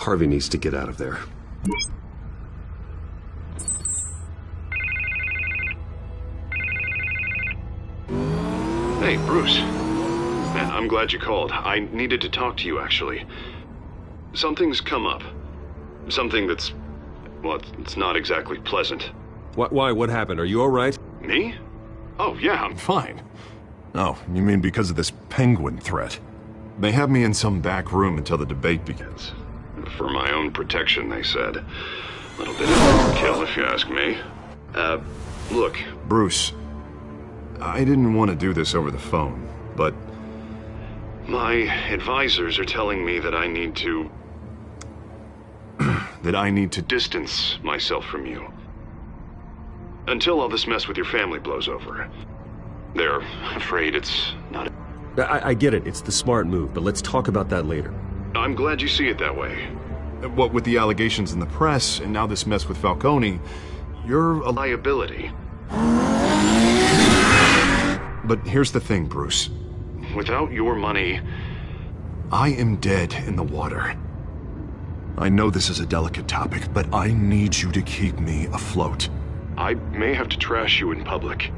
Harvey needs to get out of there. Hey, Bruce. Man, I'm glad you called. I needed to talk to you, actually. Something's come up. Something that's... well, it's not exactly pleasant. Why? What happened? Are you all right? Me? Oh, yeah, I'm fine. Oh, you mean because of this penguin threat? They have me in some back room until the debate begins. For my own protection, they said. A little bit of overkill, if you ask me. Look, Bruce, I didn't want to do this over the phone, but my advisors are telling me that I need to... that I need to distance myself from you. Until all this mess with your family blows over. They're afraid it's not... I get it. It's the smart move, but let's talk about that later. I'm glad you see it that way. What with the allegations in the press, and now this mess with Falcone, you're a liability. But here's the thing, Bruce. Without your money, I am dead in the water. I know this is a delicate topic, but I need you to keep me afloat. I may have to trash you in public,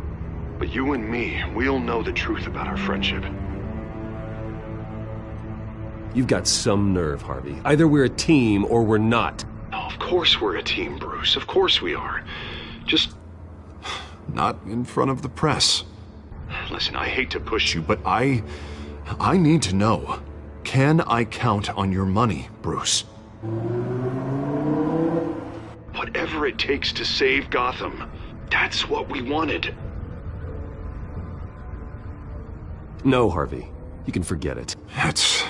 but you and me, we'll know the truth about our friendship. You've got some nerve, Harvey. Either we're a team or we're not. Oh, of course we're a team, Bruce. Of course we are. Just... not in front of the press. Listen, I hate to push you, but I need to know. Can I count on your money, Bruce? Whatever it takes to save Gotham. That's what we wanted. No, Harvey. You can forget it. That's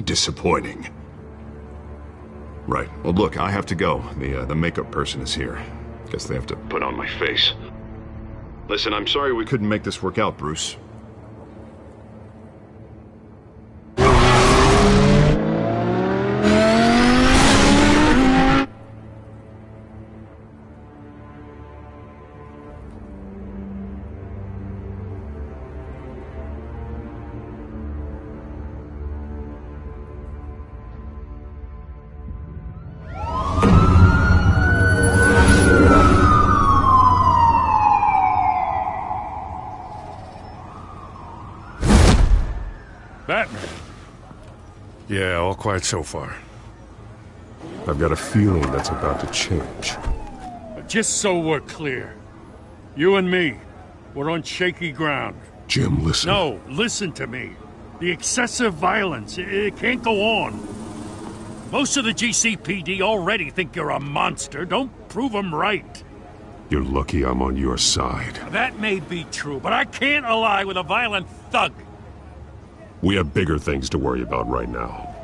disappointing. Right. Well, look, I have to go. The makeup person is here. Guess they have to put on my face. Listen, I'm sorry we couldn't make this work out, Bruce. Batman. Yeah, all quiet so far. I've got a feeling that's about to change. Just so we're clear, you and me, we're on shaky ground. Jim, listen. No, listen to me. The excessive violence, it can't go on. Most of the GCPD already think you're a monster. Don't prove them right. You're lucky I'm on your side. That may be true, but I can't ally with a violent thug. We have bigger things to worry about right now.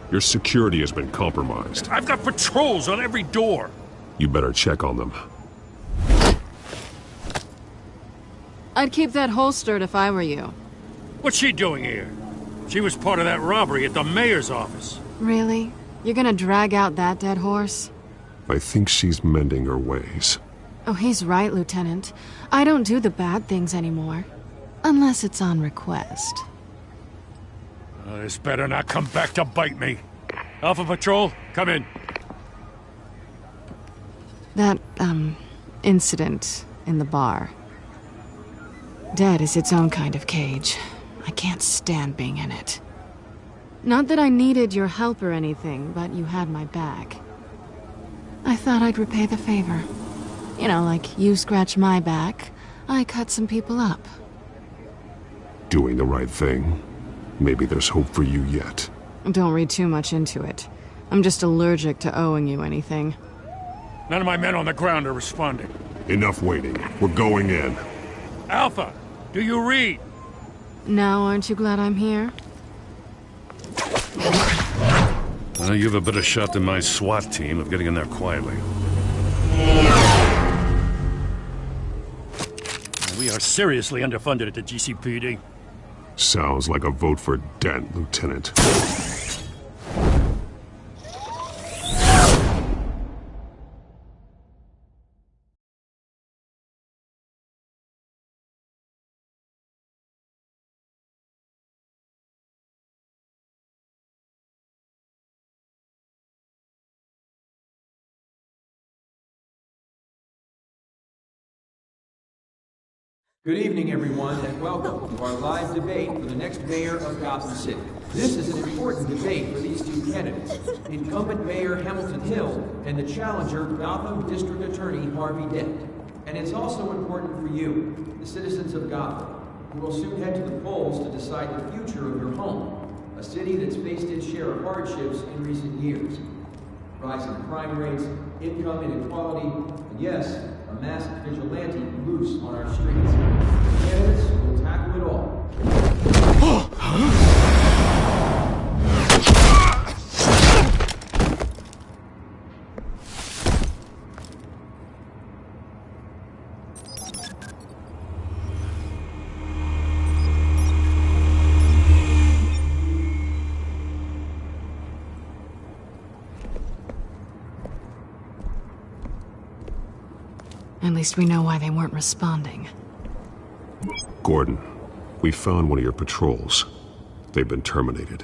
Your security has been compromised. I've got patrols on every door. You better check on them. I'd keep that holstered if I were you. What's she doing here? She was part of that robbery at the mayor's office. Really? You're gonna drag out that dead horse? I think she's mending her ways. Oh, he's right, Lieutenant. I don't do the bad things anymore. Unless it's on request. This better not come back to bite me. Alpha Patrol, come in. That, incident in the bar. Dead is its own kind of cage. I can't stand being in it. Not that I needed your help or anything, but you had my back. I thought I'd repay the favor. You know, like you scratch my back, I cut some people up. Doing the right thing. Maybe there's hope for you yet. Don't read too much into it. I'm just allergic to owing you anything. None of my men on the ground are responding. Enough waiting. We're going in. Alpha, do you read? Now aren't you glad I'm here? Well, you have a better shot than my SWAT team of getting in there quietly. We are seriously underfunded at the GCPD. Sounds like a vote for Dent, Lieutenant. Good evening, everyone, and welcome to our live debate for the next mayor of Gotham City. This is an important debate for these two candidates, incumbent Mayor Hamilton Hill and the challenger, Gotham District Attorney Harvey Dent. And it's also important for you, the citizens of Gotham, who will soon head to the polls to decide the future of your home, a city that's faced its share of hardships in recent years. Rising crime rates, income inequality, and yes, a masked vigilante loose on our streets. The candidates will tackle it all. At least we know why they weren't responding. Gordon, we found one of your patrols. They've been terminated.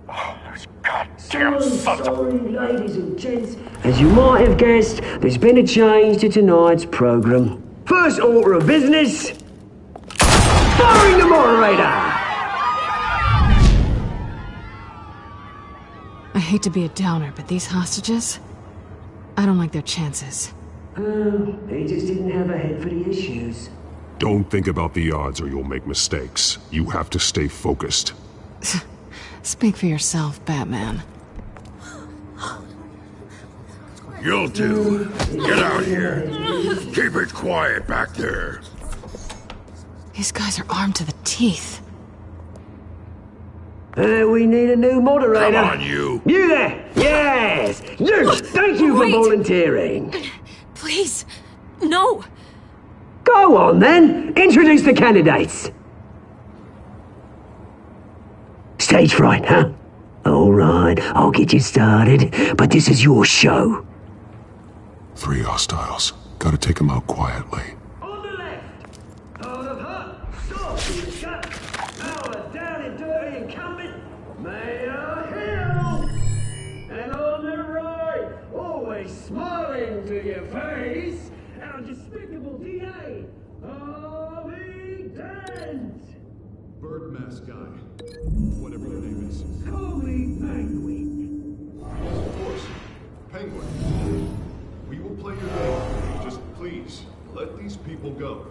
Oh, those goddamn sons of... Ladies and gents, as you might have guessed, there's been a change to tonight's program. First order of business... firing the moderator! I hate to be a downer, but these hostages... I don't like their chances. They just didn't have a head for the issues. Don't think about the odds or you'll make mistakes. You have to stay focused. Speak for yourself, Batman. You'll do. Get out here. Keep it quiet back there. These guys are armed to the teeth. We need a new moderator. Come on, you. You there! Yes! You! Thank you for volunteering. Please, no! Go on, then. Introduce the candidates. Stage fright, huh? All right, I'll get you started, but this is your show. 3 hostiles. Gotta take them out quietly. On the left, hard of hut, soft in the shut, power down and dirty incumbent, Mayor Hill. And on the right, always smiling to your face, our despicable DA, Harvey Dent. Bird mask guy. Whatever your name is. Call me Penguin. Of course. Penguin. We will play your game. Just please, let these people go.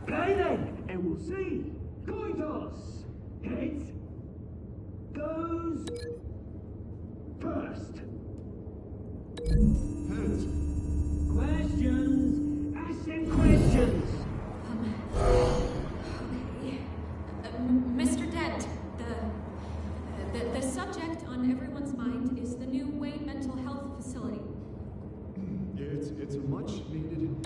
Play then, and we'll see. Coin toss. Heads goes first. Heads. Questions. Ask them questions. Mr. Dent, the subject on everyone's mind is the new Wayne Mental Health Facility. It's a much-needed,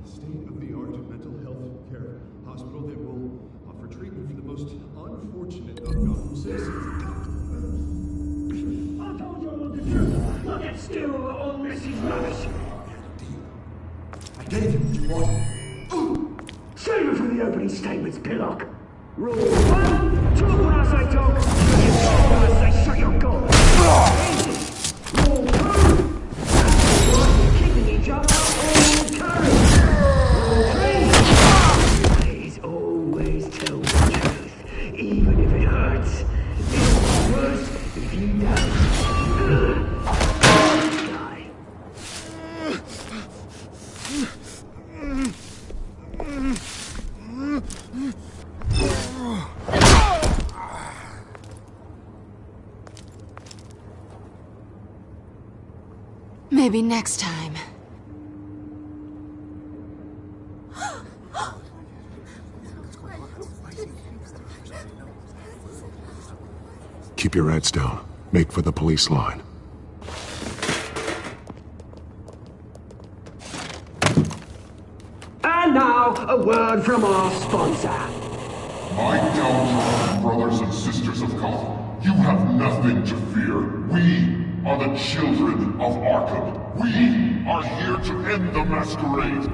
state-of-the-art mental health care hospital that will offer treatment for the most unfortunate of Gotham citizens. I told you all the truth. Look at still all Messie's rubbish. I gave you what you wanted. Save it for the the opening statements, Pillock. Rule 1, talk when I say talk, shut your gob when I say shut your gob. Rule 2, kicking each other all courage. Rule 3, please always tell the truth, even if it hurts. It's worse if you don't. Die. Maybe next time. Keep your heads down. Make for the police line. And now, a word from our sponsor. My downtrodden brothers and sisters of Gotham, you have nothing to fear. We are the children of Arkham. We are here to end the masquerade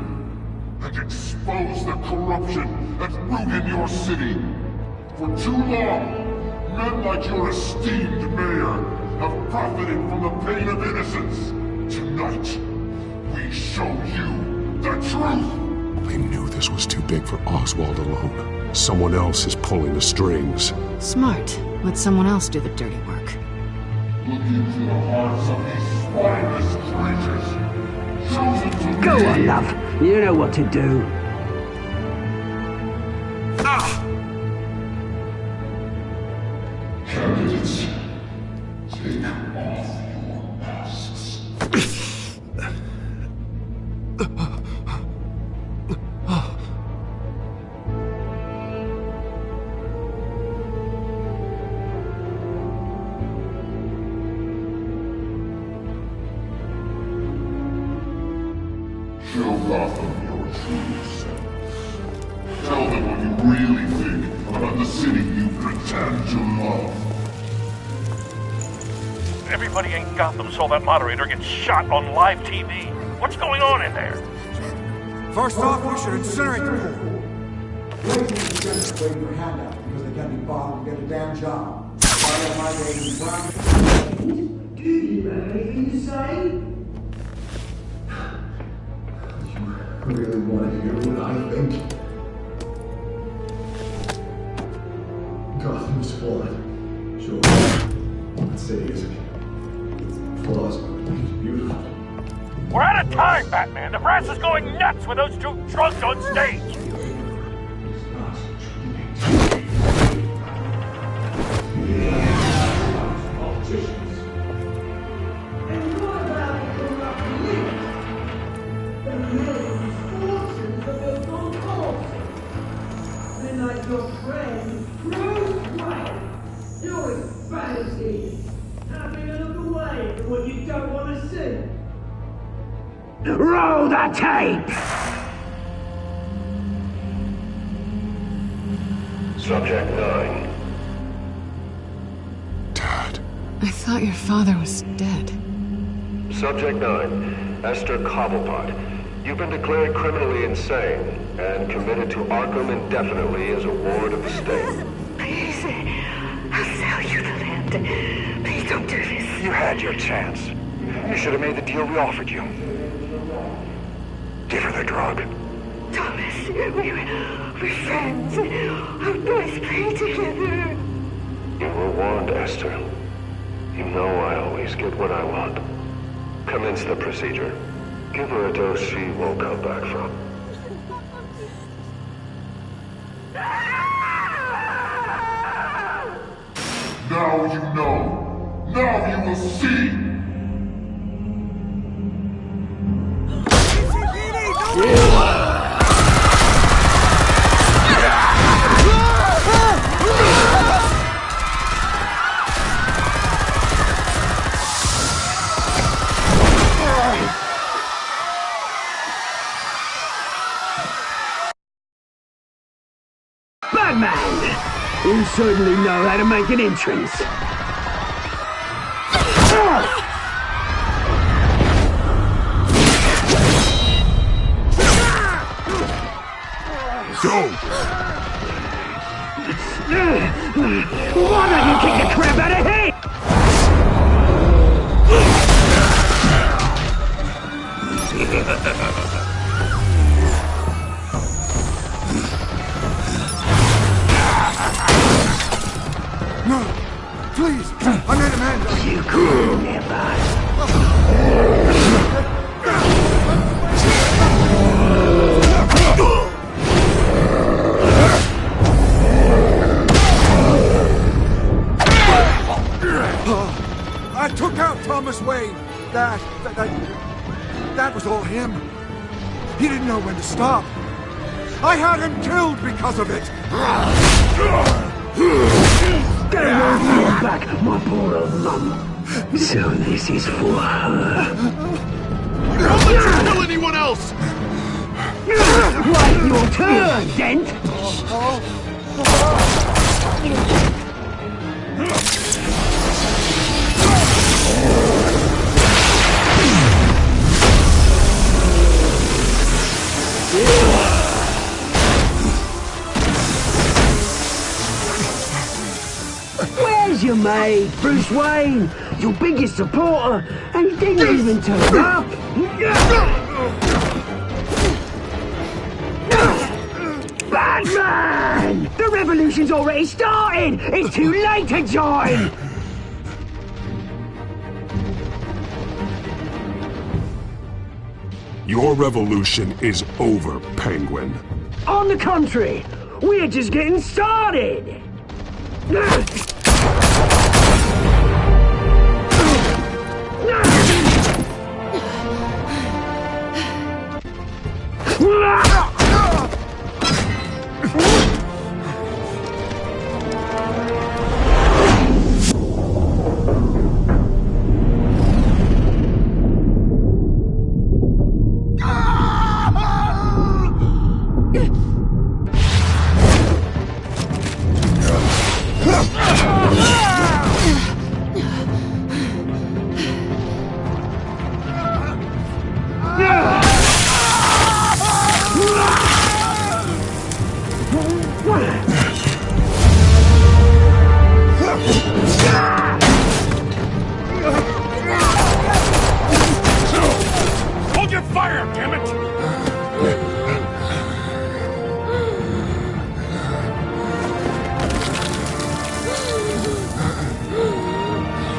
and expose the corruption that ruined your city. For too long, men like your esteemed mayor have profited from the pain of innocence. Tonight, we show you the truth. They knew this was too big for Oswald alone. Someone else is pulling the strings. Smart. Let someone else do the dirty work. Look into the hearts of these spineless creatures. Chosen to Go on, love. You know what to do. Candidates, take off your masks. Show Gotham your true self. Tell them what you really think about the city you pretend to love. Everybody in Gotham saw that moderator get shot on live TV. What's going on in there? First off, we should incinerate the pool. Waiting for handouts because they can't be bothered to get a damn job. I have my day in brown. Do you have anything to say? You really want to hear what I think? Gotham's flawed. Sure. That city isn't. It's flaws, but it's beautiful. We're out of time, Batman. The press is going nuts with those two drunks on stage. Politicians. And what about the corrupt elite? The millions, fortunes of their own cause. They're like your friend, Bruce Wayne. You're as bad as he is. Having to look away from what you don't want to see. Roll the tape! Subject 9. I thought your father was dead. Subject 9. Esther Cobblepot. You've been declared criminally insane and committed to Arkham indefinitely as a ward of the state. Please, I'll sell you the land. Please don't do this. You had your chance. You should have made the deal we offered you. Give her the drug. Thomas, we're friends. Our boys play together. You were warned, Esther. You know I always get what I want. Commence the procedure. Give her a dose she won't come back from. Now you know. Now you will see. Batman! You certainly know how to make an entrance. Go! Why don't you kick the crap out of him? No! Please! I made Amanda! You could never! I took out Thomas Wayne. That was all him. He didn't know when to stop. I had him killed because of it. Get your back, my poor old mum. So this is for her. Don't let you kill anyone else! Wait your turn, Dent! Where's your mate, Bruce Wayne? Your biggest supporter, and he didn't even turn up. Batman! The revolution's already started! It's too late to join! Your revolution is over, Penguin. On the contrary, we're just getting started! Hold your fire, damn it!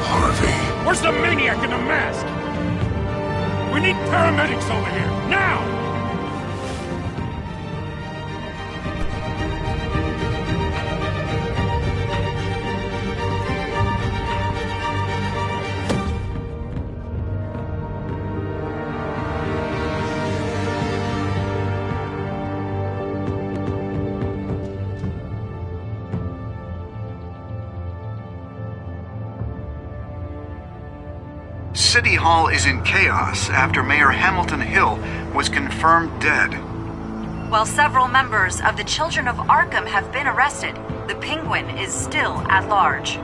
Harvey. Where's the maniac in the mask? We need paramedics over here, now! City Hall is in chaos after Mayor Hamilton Hill was confirmed dead. While several members of the Children of Arkham have been arrested, the Penguin is still at large.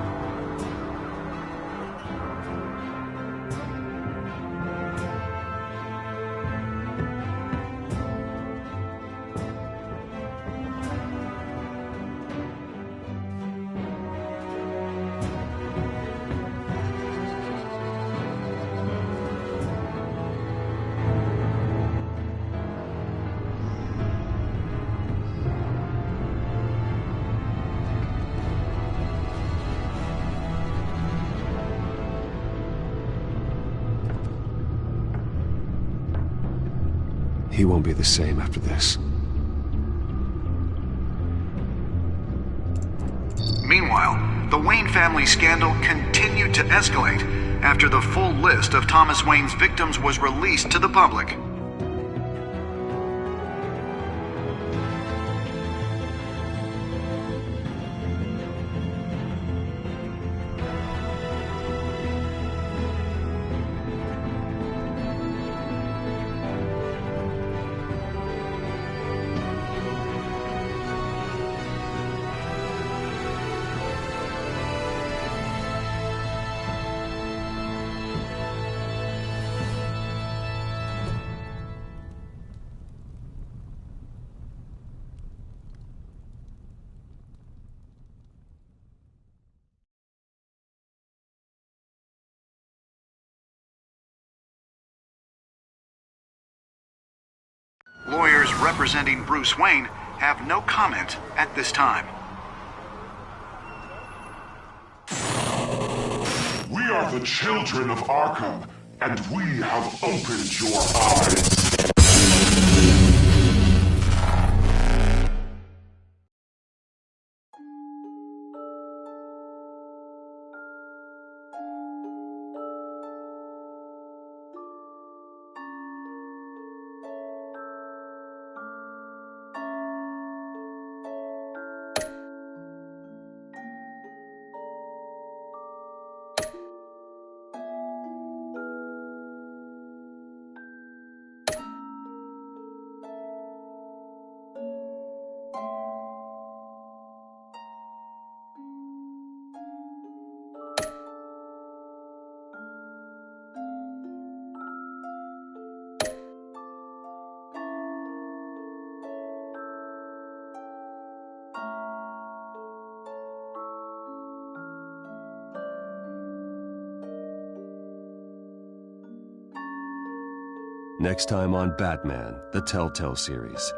He won't be the same after this. Meanwhile, the Wayne family scandal continued to escalate after the full list of Thomas Wayne's victims was released to the public. lawyers representing Bruce Wayne have no comment at this time. We are the children of Arkham, and we have opened your eyes. Next time on Batman, the Telltale series.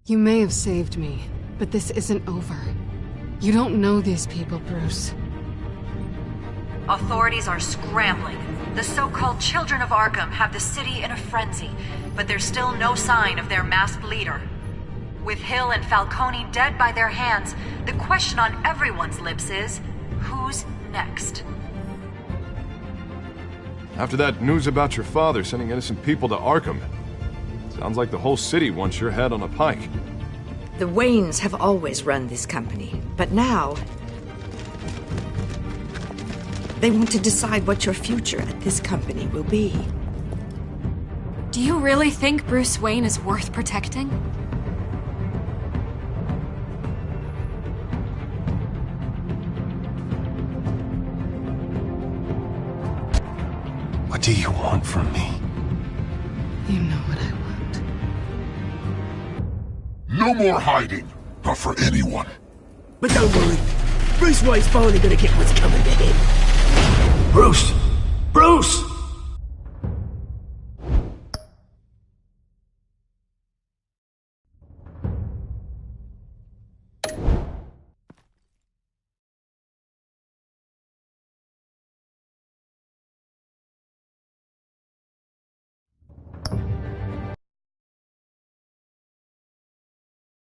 You may have saved me, but this isn't over. You don't know these people, Bruce. Authorities are scrambling. The so-called Children of Arkham have the city in a frenzy, but there's still no sign of their masked leader. With Hill and Falcone dead by their hands, the question on everyone's lips is, who's next? After that news about your father sending innocent people to Arkham, sounds like the whole city wants your head on a pike. The Waynes have always run this company, but now they want to decide what your future at this company will be. Do you really think Bruce Wayne is worth protecting? What do you want from me? You know what I want. No more hiding, not for anyone. But don't worry, Bruce Wayne's finally gonna get what's coming to him.